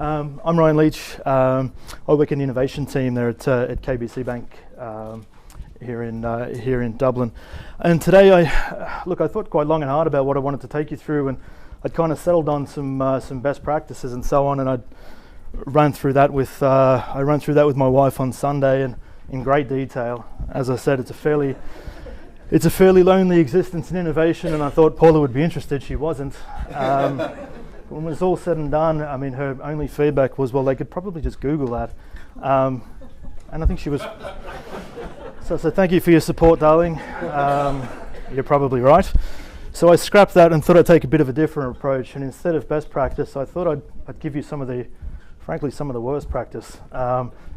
I'm Ryan Leitch. I work in the innovation team there at KBC Bank here in Dublin. And today, I thought quite long and hard about what I wanted to take you through, and I'd kind of settled on some best practices and so on, and I ran through that with my wife on Sunday, and in great detail. As I said, it's a fairly lonely existence in innovation, and I thought Paula would be interested. She wasn't. When it was all said and done, I mean, her only feedback was, well, they could probably just Google that. And I think she was... So thank you for your support, darling. You're probably right. So I scrapped that and thought I'd take a bit of a different approach. And instead of best practice, I thought I'd give you some of the worst practice.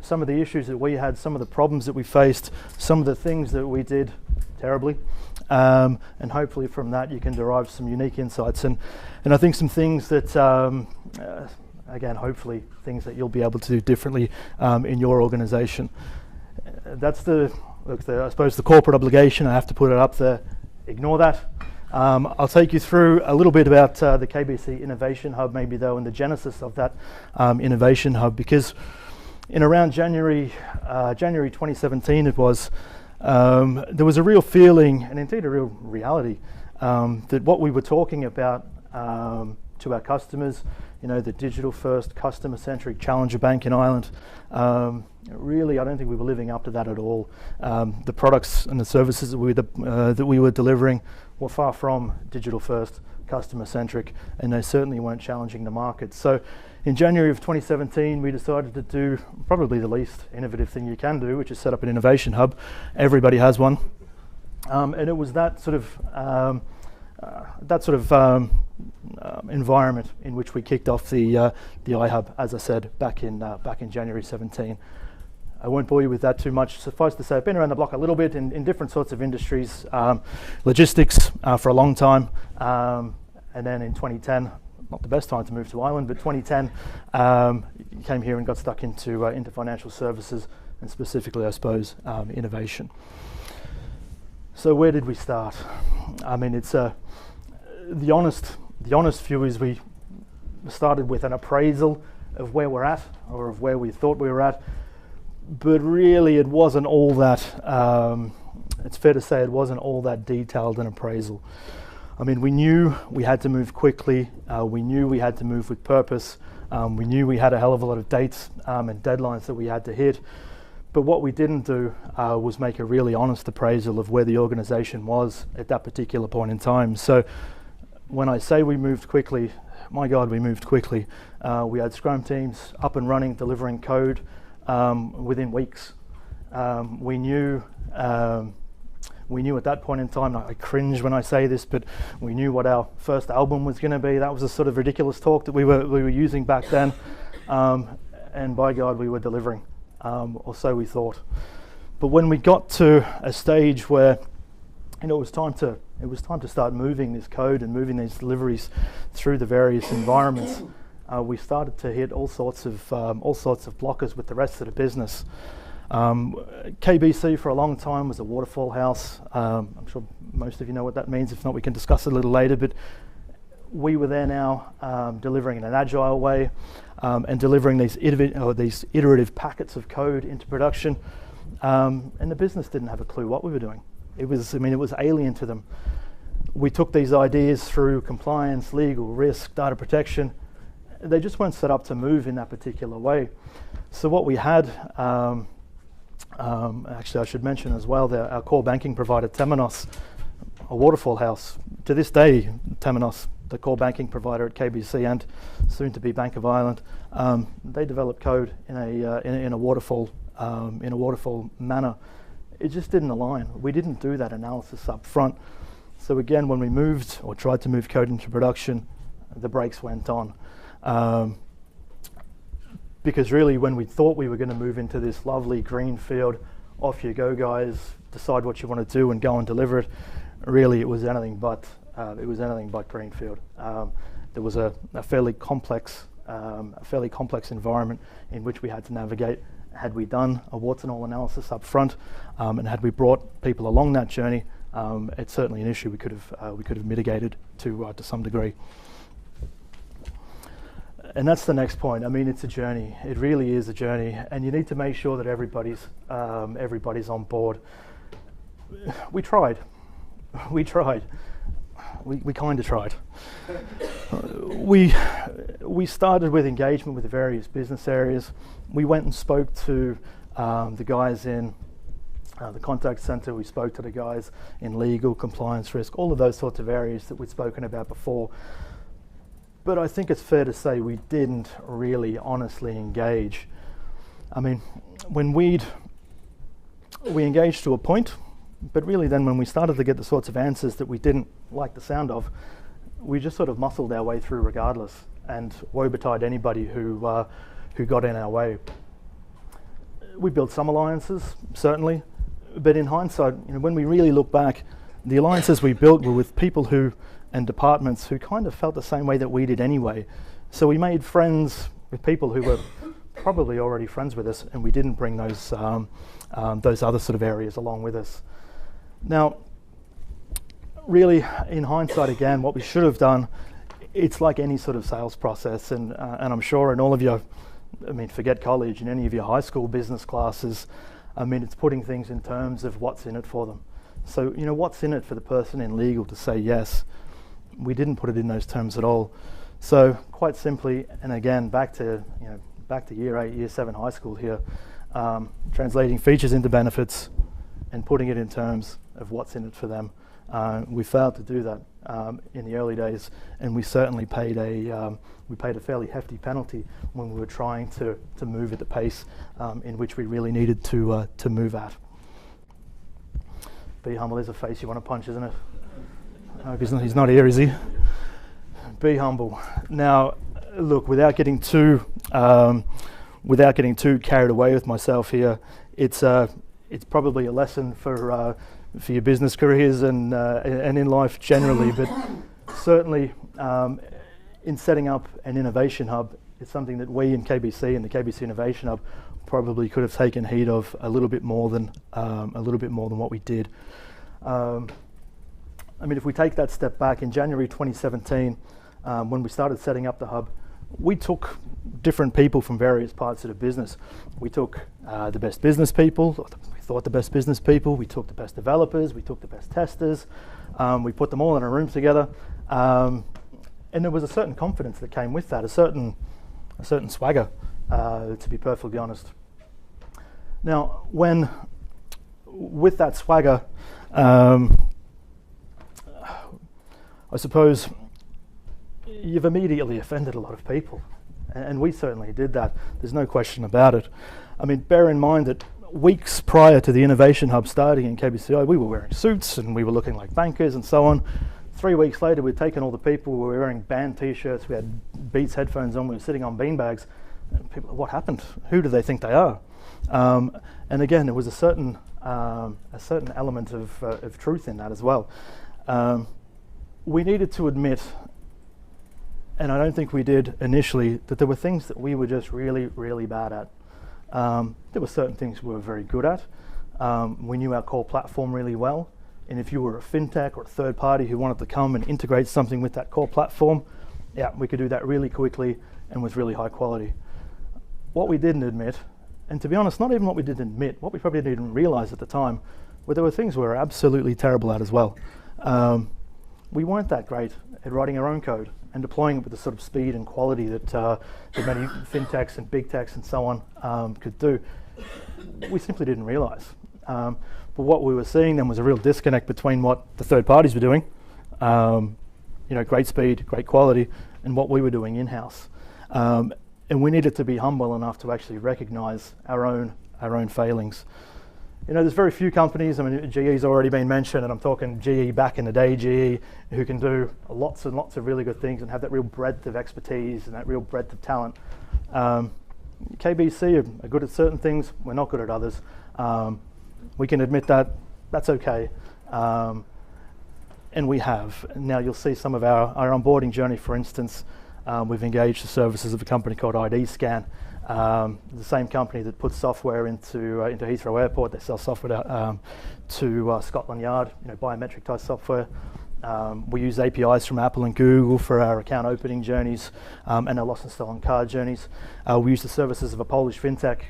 Some of the issues that we had, some of the problems that we faced, some of the things that we did terribly. And hopefully from that you can derive some unique insights and I think some things that again, hopefully things that you'll be able to do differently in your organization. That's I suppose the corporate obligation. I have to put it up there. Ignore that. I'll take you through a little bit about the KBC Innovation Hub, maybe though, and the genesis of that Innovation Hub, because in around January 2017 it was, there was a real feeling, and indeed a real reality, that what we were talking about to our customers, the digital-first, customer-centric challenger bank in Ireland, really, I don't think we were living up to that at all. The products and the services that we were delivering were far from digital-first, customer-centric, and they certainly weren't challenging the market. So in January of 2017, we decided to do probably the least innovative thing you can do, which is set up an innovation hub. Everybody has one. And it was that sort of environment in which we kicked off the iHub, as I said, back in January 17. I won't bore you with that too much. Suffice to say, I've been around the block a little bit in different sorts of industries, logistics for a long time, and then in 2010, not the best time to move to Ireland, but 2010, came here and got stuck into financial services, and specifically, I suppose, innovation. So where did we start? I mean, it's the honest view is we started with an appraisal of where we're at, or of where we thought we were at, but really it wasn't all that, it's fair to say it wasn't all that detailed an appraisal. I mean, we knew we had to move quickly, we knew we had to move with purpose, we knew we had a hell of a lot of dates and deadlines that we had to hit, but what we didn't do was make a really honest appraisal of where the organization was at that particular point in time. So when I say we moved quickly, my God, we moved quickly. We had Scrum teams up and running, delivering code within weeks. We knew at that point in time, I cringe when I say this, but we knew what our first album was going to be. That was a sort of ridiculous talk that we were using back then, and by God, we were delivering, or so we thought. But when we got to a stage where it was time to start moving this code and moving these deliveries through the various environments, we started to hit all sorts of blockers with the rest of the business. KBC for a long time was a waterfall house. I'm sure most of you know what that means. If not, we can discuss it a little later. But we were there now, delivering in an agile way, and delivering these iterative packets of code into production. And the business didn't have a clue what we were doing. It was alien to them. We took these ideas through compliance, legal, risk, data protection. They just weren't set up to move in that particular way. So what we had, actually I should mention as well, that our core banking provider, Temenos, a waterfall house. To this day, Temenos, the core banking provider at KBC and soon to be Bank of Ireland, they develop code in a waterfall manner. It just didn't align. We didn't do that analysis up front. So again, when we moved or tried to move code into production, the brakes went on. Because really when we thought we were going to move into this lovely green field, off you go guys, decide what you want to do and go and deliver it, really it was anything but green field. There was a fairly complex environment in which we had to navigate. Had we done a warts and all analysis up front, and had we brought people along that journey, it's certainly an issue we could have mitigated to some degree. And that's the next point. I mean, it's a journey. It really is a journey, and you need to make sure that everybody's on board. We tried. We tried. We kind of tried. We started with engagement with the various business areas. We went and spoke to the guys in the contact center. We spoke to the guys in legal, compliance, risk, all of those sorts of areas that we'd spoken about before. But I think it's fair to say we didn't really honestly engage. I mean, when we engaged to a point, but really then when we started to get the sorts of answers that we didn't like the sound of, we just sort of muscled our way through regardless and woe betide anybody who got in our way. We built some alliances, certainly, but in hindsight, when we really look back, the alliances we built were with people and departments who kind of felt the same way that we did anyway. So we made friends with people who were probably already friends with us, and we didn't bring those other sort of areas along with us. Now, really, in hindsight again, what we should have done, it's like any sort of sales process, and I'm sure in all of your, I mean, forget college, in any of your high school business classes, I mean, it's putting things in terms of what's in it for them. So, what's in it for the person in legal to say yes? We didn't put it in those terms at all. So, quite simply, and again, back to year 8, year 7 high school here, translating features into benefits and putting it in terms of what's in it for them. We failed to do that in the early days, and we certainly paid a fairly hefty penalty when we were trying to move at the pace in which we really needed to move at. Be humble. There's a face you want to punch, isn't it? He's not here, is he? Be humble. Now, look, without getting too carried away with myself here, it's probably a lesson for your business careers and in life generally, but certainly in setting up an innovation hub, it's something that we in KBC and the KBC Innovation Hub probably could have taken heed of a little bit more than what we did. I mean, if we take that step back, in January 2017, when we started setting up the hub, we took different people from various parts of the business. We took the best business people, we thought the best business people, we took the best developers, we took the best testers, we put them all in a room together, and there was a certain confidence that came with that, a certain swagger, to be perfectly honest. Now, with that swagger, I suppose you've immediately offended a lot of people, and we certainly did that. There's no question about it. I mean, bear in mind that weeks prior to the Innovation Hub starting in KBCI, we were wearing suits and we were looking like bankers and so on. 3 weeks later, we'd taken all the people, we were wearing band t-shirts, we had Beats headphones on, we were sitting on beanbags. And people, what happened? Who do they think they are? And again, there was a certain element of truth in that as well. We needed to admit, and I don't think we did initially, that there were things that we were just really, really bad at. There were certain things we were very good at. We knew our core platform really well, and if you were a fintech or a third party who wanted to come and integrate something with that core platform, yeah, we could do that really quickly and with really high quality. What we didn't admit, and to be honest, not even what we didn't admit, what we probably didn't even realize at the time, were there were things we were absolutely terrible at as well. We weren't that great at writing our own code and deploying it with the sort of speed and quality that many fintechs and big techs and so on could do. We simply didn't realize. But what we were seeing then was a real disconnect between what the third parties were doing, great speed, great quality, and what we were doing in-house. And we needed to be humble enough to actually recognize our own failings. There's very few companies, I mean, GE's already been mentioned, and I'm talking GE back in the day, GE, who can do lots and lots of really good things and have that real breadth of expertise and that real breadth of talent. KBC are good at certain things, we're not good at others. We can admit that, that's okay. And we have. Now you'll see some of our onboarding journey, for instance. We've engaged the services of a company called ID Scan, the same company that puts software into Heathrow Airport. They sell software to Scotland Yard, biometric type software. We use APIs from Apple and Google for our account opening journeys and our lost and stolen card journeys. We use the services of a Polish fintech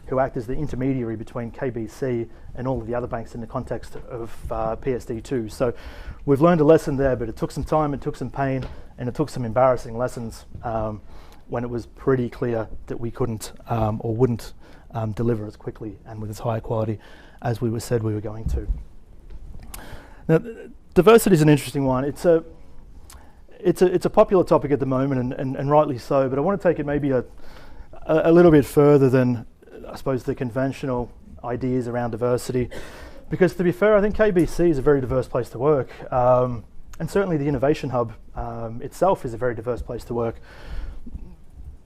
who act as the intermediary between KBC and all of the other banks in the context of PSD2. So we've learned a lesson there, but it took some time, it took some pain, and it took some embarrassing lessons when it was pretty clear that we couldn't or wouldn't deliver as quickly and with as high quality as we said we were going to. Now, diversity is an interesting one. It's a popular topic at the moment, and rightly so, but I want to take it maybe a little bit further than, I suppose, the conventional ideas around diversity. Because to be fair, I think KBC is a very diverse place to work. And certainly the Innovation Hub itself is a very diverse place to work.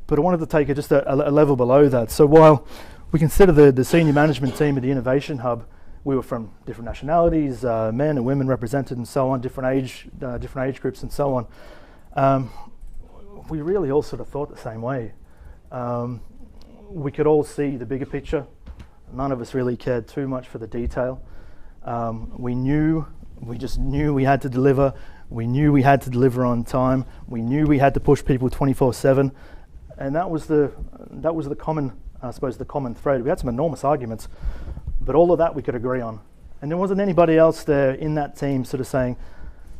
But I wanted to take it just a level below that. So while we consider the senior management team at the Innovation Hub, we were from different nationalities, men and women represented and so on, different age groups and so on. We really all sort of thought the same way. We could all see the bigger picture. None of us really cared too much for the detail. We just knew we had to deliver. We knew we had to deliver on time. We knew we had to push people 24/7, and that was the common, I suppose, the common thread. We had some enormous arguments, but all of that we could agree on. And there wasn't anybody else there in that team sort of saying,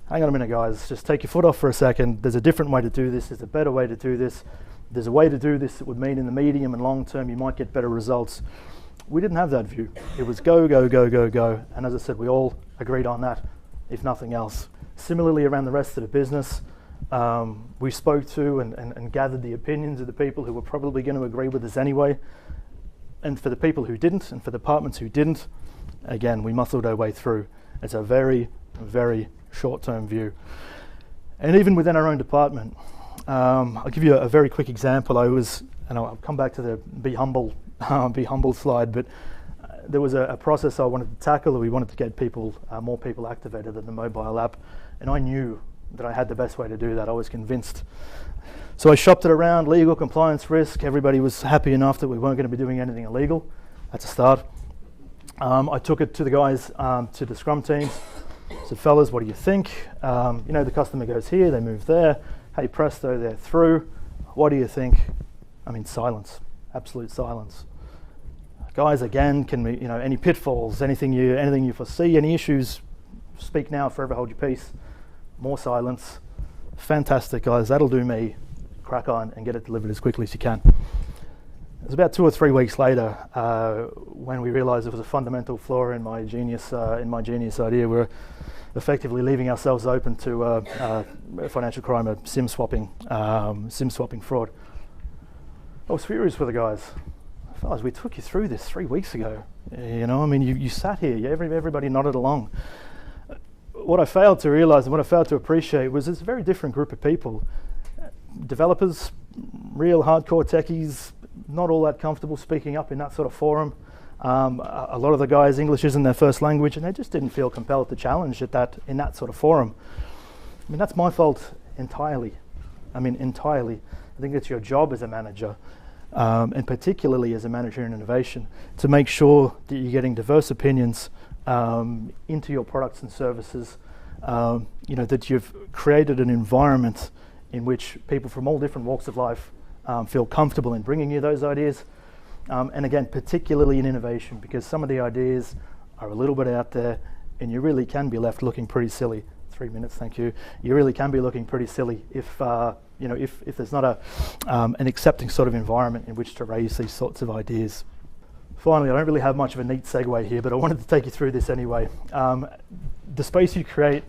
hang on a minute, guys, just take your foot off for a second. There's a different way to do this. There's a better way to do this. There's a way to do this that would mean in the medium and long term you might get better results. We didn't have that view. It was go, go, go, go, go. And as I said, we all agreed on that, if nothing else. Similarly, around the rest of the business, we spoke to and gathered the opinions of the people who were probably going to agree with us anyway. And for the people who didn't, and for the departments who didn't, again, we muscled our way through. It's a very, very short-term view. And even within our own department, I'll give you a very quick example. I'll come back to the be humble slide, but there was a process I wanted to tackle. We wanted to get more people activated in the mobile app, and I knew that I had the best way to do that. I was convinced. So I shopped it around, legal, compliance, risk. Everybody was happy enough that we weren't going to be doing anything illegal. That's a start. I took it to the guys, to the Scrum teams. I said, fellas, what do you think? The customer goes here, they move there. Hey, presto, they're through. What do you think? I mean, silence, absolute silence. Guys, again, can we, any pitfalls, anything you foresee, any issues, speak now, forever hold your peace. More silence. Fantastic, guys, that'll do me. Crack on and get it delivered as quickly as you can. It was about 2 or 3 weeks later when we realized there was a fundamental flaw in my genius idea. We're effectively leaving ourselves open to financial crime, a SIM swapping fraud. I was furious with the guys. Fellas, we took you through this 3 weeks ago. You sat here, everybody nodded along. What I failed to realize and what I failed to appreciate was it's a very different group of people. Developers, real hardcore techies, not all that comfortable speaking up in that sort of forum. A lot of the guys, English isn't their first language, and they just didn't feel compelled to challenge in that sort of forum. I mean, that's my fault entirely. Entirely. I think it's your job as a manager, and particularly as a manager in innovation, to make sure that you're getting diverse opinions into your products and services, that you've created an environment in which people from all different walks of life feel comfortable in bringing you those ideas. And again, particularly in innovation, because some of the ideas are a little bit out there and you really can be left looking pretty silly. 3 minutes, thank you. You really can be looking pretty silly if there's not an accepting sort of environment in which to raise these sorts of ideas. Finally, I don't really have much of a neat segue here, but I wanted to take you through this anyway. The space you create,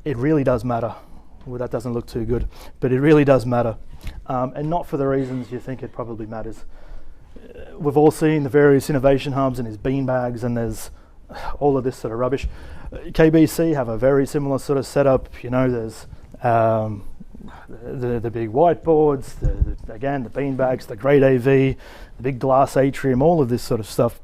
it really does matter. Well, that doesn't look too good, but it really does matter. And not for the reasons you think it probably matters. We've all seen the various innovation hubs, and there's beanbags and there's all of this sort of rubbish. KBC have a very similar sort of setup. There's the big whiteboards, the beanbags, the great AV, the big glass atrium, all of this sort of stuff.